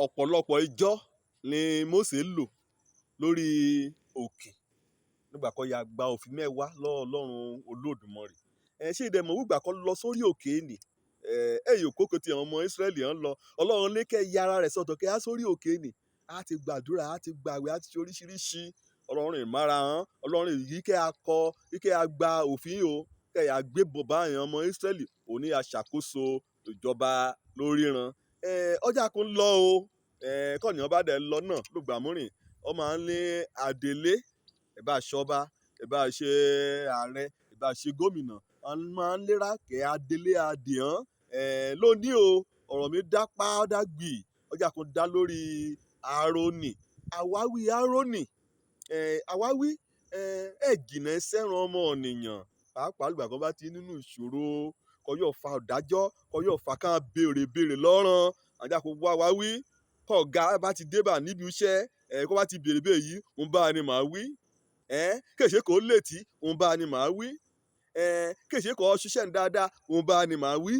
ọ̀pọ̀lọpọ̀ ijọ́ ni Mósè lò lórí òkè nígbà kan ya gba òfin mẹ́wàá lọ́wọ́ Ọlọ́run Olódùmarè. Ṣé ìdẹ̀ mọ̀ wígbà kan lọ sórí òkè nì ẹ̀yìn òkókò tí àwọn ọmọ Ísírẹ́lì ń lọ Ọlọ́run ní kẹ́ ya ara rẹ̀ sọ̀tọ̀ kẹ́ á sórí òkè nì á ti gbàdúrà á ti gbàwẹ̀ á ti ṣe oríṣiríṣi Ọlọ́run ìmára hàn Ọlọ́run yìí kẹ́ a kọ kẹ́ a gba òfin o kẹ́ a gbé bọ̀bá àwọn ọmọ Ísírẹ́lì òní aṣàkóso ìjọba lóríran. Ọjà kún lọ o kọ́nìyàn bá dẹ̀ lọ náà ló gbàmúrìn ọ máa ń ní àdélé ẹ bá ṣọba ẹ bá ṣe ààrẹ ẹ bá ṣe gómìnà wọn máa ń lérà kẹ́ adélé adìhàn lónìí o ọ̀rọ̀ mi dá pádágbì ọjà kún dá lórí áárónì àwáwí áárónì àwáwí jìnnà sẹ́ran ọmọ ènìyàn pàápàá ìgbà kan bá ti nínú ìṣòro kọyọ̀ fa ọ̀dájọ́ kọyọ̀ fa ká béèrè lọ́rùn ajá kó wá wá wí kọ̀ọ̀gá bá ti débà níbi iṣẹ́ kó bá ti béèrè yìí òun bá ni màá wí kéṣe kò létí òun bá ni màá wí kéṣe kò ṣiṣẹ́ dáadáa òun bá ni màá wí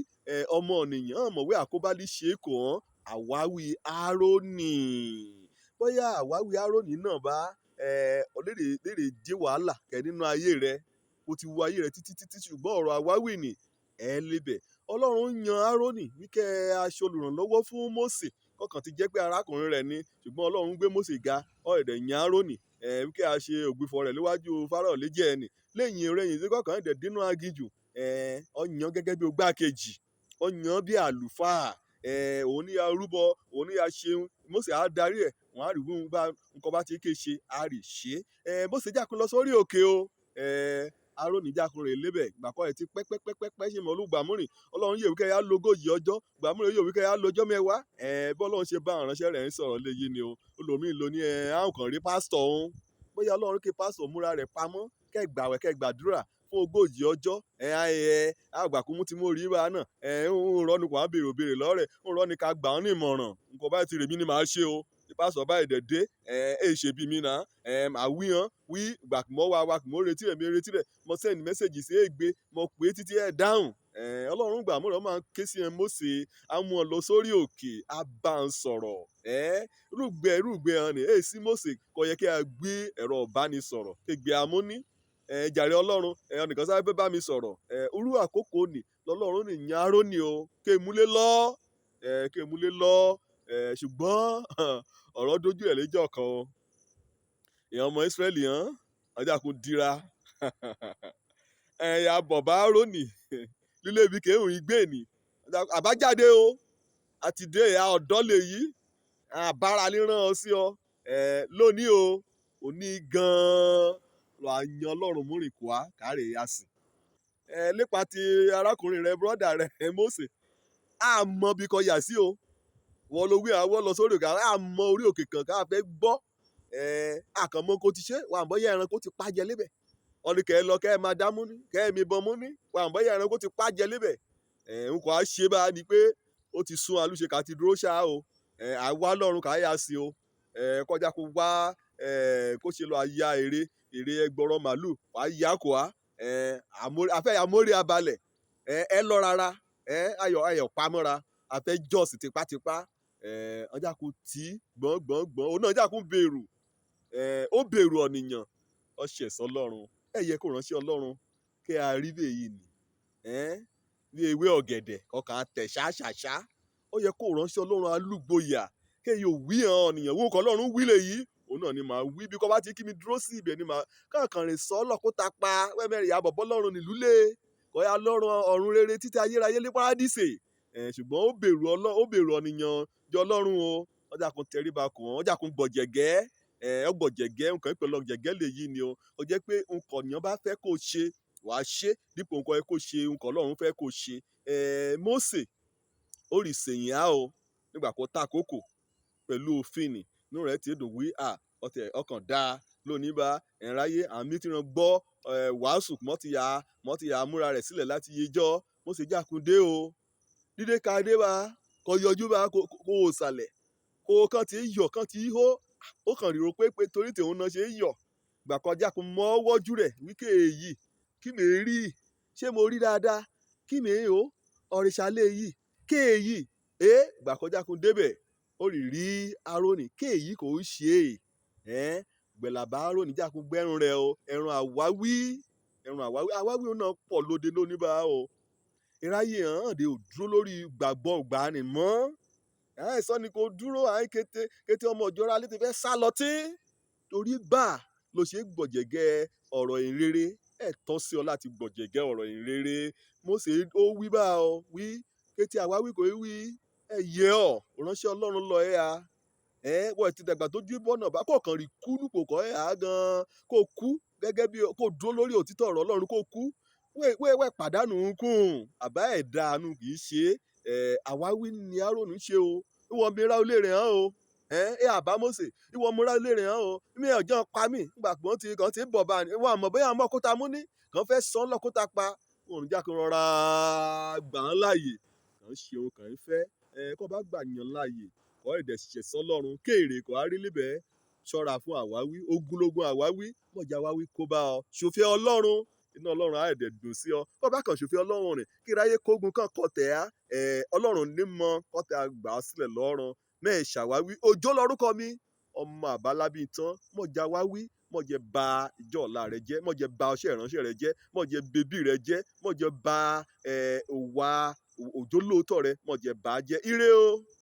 ọmọ ènìyàn mọ̀wé àkóbálí ṣe kò hàn àwáwí áárónì bóyá àwáwí áárónì náà bá lérè jẹ́ wàhálà kẹ́ nínú ayé rẹ̀ ó ti wo ayé rẹ̀ títí ṣùgbọ́n ọ̀rọ̀ àwáwí ni lébẹ̀ Ọlọ́run yan áárónì wíkẹ́ aṣọ olùrànlọ́wọ́ fún Mósè kọkàn ti jẹ́ pé arákùnrin rẹ̀ ni ṣùgbọ́n Ọlọ́run gbé Mósè ga ọ̀rẹ́dẹ̀ yan áárónì wíkẹ́ a ṣe ògbìfọ̀ rẹ̀ léwájú Fáráò léjẹ́ ẹni lẹ́yìn rẹ̀yìn tí kọkàn ẹ̀dẹ̀ dínú aginjù ọ̀yàn gẹ́gẹ́ bí ogbákejì ọ̀yàn bí àlùfáà òun ní arúbọ òun ní aṣeun Mósè á darí ẹ̀ wọ́n á rí nǹkan bá ti ké ṣe á rí ṣe Mósè jákun lọ sórí òkè o áárónì jákun-rè lébẹ̀ gbàkọ́ ẹ̀ ti pẹ́pẹ́pẹ́pẹ́ ṣe mọ́ olúgbàmúrìn Ọlọ́run yóò wíkẹ́ yá lógójì ọjọ́ gbàmúrìn yóò wíkẹ́ yá lọ́jọ́ mẹ́wàá bọ́lọ́run ṣe bá àwọn ìránṣẹ́ rẹ̀ ń sọ̀rọ̀ léyìí ni o olómi ló ní àwọn kan rí pásítọ̀ òun bóyá Ọlọ́run kí pásítọ̀ múra rẹ̀ pamọ́ kẹ́gbàwẹ̀ kẹ́gbàdúrà fún ogójì ọjọ́ àgbàkúmú tí mo rí bá náà ń rọ́nu kò á béèrè lọ́rẹ̀ ń rọ́ni ká gbà ọ́ ní ìmọ̀ràn nǹkan báyìí ti rèmí ni màá ṣe o pásítọ̀ báyìí dẹ̀dẹ́ ṣe bí mi náà màá wí hàn wí gbàkúmọ́ wa kùmọ́ retí rẹ̀ mo send message sí ègbé mo pè é títí ẹ̀ dáhùn Ọlọ́run gbà mọ́rọ̀ máa ń ké sí Mósè á mú ọ lọ sórí òkè á bá ń sọ̀rọ̀ rúgbẹ́ hàn ní sí Mósè kò yẹ kí a gbé ẹ̀rọ ìbánisọ̀rọ̀ kégbé amúní jàre Ọlọ́run ẹnìkan sáré fẹ́ bá mi sọ̀rọ̀ irú àkókò ni lọ́lọ́run ní yan áárónì o kémúlé lọ ṣùgbọ́n ọ̀rọ̀ dojú ẹ̀ léjọ́ kan o èèyàn ọmọ Ísírẹ́lì hàn ọjà kò dira ẹ̀yà bọ̀bá áárónì lílé ibi kéhùn igbé ni àbájáde o àti dé ẹ̀yà ọ̀dọ́ lè yí àbára níran ọ sí ọ lónìí o òní gan-an lọ àyàn Ọlọ́run múrin kò á kárẹ̀ yá sí nípa ti arákùnrin rẹ bọ́dà rẹ Mósè àmọ́ bí kò yà sí o wọ́n ló wí àwọn lọ sórí òkè àmọ́ orí òkè kan ká fẹ́ gbọ́ àkànmọ́ kò ti ṣe wà ń bọ́yá ẹran kó ti pàjẹ́ lébẹ̀ wọ́n ní kẹ́ ẹ lọ kẹ́ ẹ máa dá mú ní kẹ́ ẹ mi bọ́ mú ní wà ń bọ́yá ẹran kó ti pàjẹ́ lébẹ̀ n kò á ṣe bá a ní pé ó ti sún alúṣe kà ti dúró ṣá o àwa lọ́run kà á yá sí o kọjá kó wá kó ṣe lọ àyà èrè ẹgbọrọ màálù wà á yá kó a àfẹ́ àmórí abalẹ̀ ẹ lọ rárá ayọ̀ pamọ́ra àfẹ́ jọ́ọ̀sì tipátipá ọjà kò tí gbọ̀ngbọ̀ngbọ̀n òun náà ọjà kò bẹ̀rù ó bẹ̀rù ọ̀nìyàn ọ̀ṣẹ̀ sọlọ́run yẹ kó ránṣẹ́ Ọlọ́run kẹ́ a rí bẹ́ẹ̀ yìí ni bí ewé ọ̀gẹ̀dẹ̀ ọkàn tẹ̀ ṣáṣáṣá ó yẹ kó ránṣẹ́ Ọlọ́run alúgboyà kẹ́ yóò wí hàn ọ̀nìyàn wọn kọ́ Ọlọ́run wí lè yí òun náà ni màá wí bí kò bá ti kí mi dúró sí ibẹ̀ ni màá káàkàn rìn sọ́ọ́lọ̀ kó ta pa wẹ́mẹ́rì àbọ̀ bọ́lọ́run nílùú lé kọ́yà lọ́run ọ̀run rere títí ayérayé ní párádìsè ṣùgbọ́n ó bẹ̀rù ọ̀nìyàn jọ Ọlọ́run o ọjà kan tẹríba kàn ọjà kan gbọ̀jẹ̀gẹ́ ọgbọ̀jẹ̀gẹ́ nǹkan ìpẹ̀lú ọ̀jẹ̀gẹ́ lè yí ni o ó jẹ́ pé nǹkan ọ̀nìyàn bá fẹ́ kó ṣe wàá ṣe dípò nǹkan ẹ kó ṣe nǹkan Ọlọ́run fẹ́ kó ṣe Mósè ó rì sèyìn á o nígbà kó ta kókò pẹ̀lú òfin nì inú rẹ̀ ti dùn wí ọkàn dáa lónìí bá ẹ̀ráyé àmì tí wọ́n gbọ́ wàásù mọ́tìyà múra rẹ̀ sílẹ̀ láti yejọ́ Mósè jákundé o dídé ka dé bá kọ yọjú bá kó o sàlẹ̀ kó o kàn ti yọ̀ kàn ti hó ó kàn ríro pé torí tèun náà ṣe é yọ̀ gbà kọjá kó mọ́ wọ́jú rẹ̀ wíkẹ́ èyí kí mi rí ṣé mo rí dáadáa kí mi o ọ̀rìṣà lè yí kéèyì gbà kọjá kó débẹ̀ ó rì rí áárónì kéèyí kò ń ṣe é gbẹ̀làbá áárónì jákun gbẹ́rùn rẹ̀ o ẹ̀rùn àwáwí àwáwí náà pọ̀ lóde lónìí bá o iráyé hàn dé ò dúró lórí gbàgbọ́ ògbàanì mọ́ àìsàn ni kò dúró kété ọmọ ìjọra létí fẹ́ sá lọ tí torí bá ló ṣe gbọ̀jẹ̀gẹ́ ọ̀rọ̀ ìrere ẹ̀ tọ́ sí ọ láti gbọ̀jẹ̀gẹ́ ọ̀rọ̀ ìrere Mósè ó wí bá ọ wí kété àwáwí kò wí ẹ yẹ ọ ránṣẹ́ Ọlọ́run lọ ẹ a wọ́n ti dàgbà tó jú bọ́nà bá kọ̀ọ̀kan rí kú nípò kọ́ ẹ̀ á gan kó kú gẹ́gẹ́ bí kó dúró lórí òtítọ́ ọ̀rọ̀ Ọlọ́run kó kú wẹ́ẹ̀ pàdánù kùn àbá ẹ̀ dànù kì í ṣe àwáwí ni áárónì ṣe o ìwọ mìíràn ilé rẹ̀ hàn o àbá Mósè ìwọ mìíràn ilé rẹ̀ hàn o mi ọjọ́ pa mí nígbà pé wọ́n ti bọ̀ bá ní wọn àmọ́ bóyá àmọ́ kóta mú ní kàn fẹ́ sán lọ́kóta pa wọn ò ní jákè rọra gbà án láàyè kàn ń ṣe òun kàn ń fẹ́ kó bá gbà yàn láàyè kọ́ ẹ̀dẹ̀ ṣiṣẹ́ sọ́lọ́run kéèrè kò á rí níbẹ̀ ṣọ́ra fún àwáwí ogunlógún àwáwí mọ̀jà àwáwí kó bá ọ ṣòfẹ́ Ọlọ́run iná Ọlọ́run á ẹ̀dẹ̀ dùn sí ọ kó bá kàn ṣòfẹ́ Ọlọ́run rìn kí iráyé kógun kàn kọ̀tẹ̀ á Ọlọ́run ní mọ kọ́tẹ̀ àgbà sílẹ̀ lọ́rùn mẹ́ẹ̀ ṣàwáwí òjò lórúkọ mi ọmọ àbálábí tán mọ̀jà àwáwí mọ̀jẹ̀ ba ìjọ ọ̀la rẹ jẹ́ mọ̀jẹ̀ ba ọṣẹ́ ìránṣẹ́ rẹ jẹ́ mọ̀jẹ̀ bèbí rẹ jẹ́ mọ̀jẹ̀ ba òwà òjò lóòótọ́ rẹ mọ̀jẹ̀ bà á jẹ́ ire o.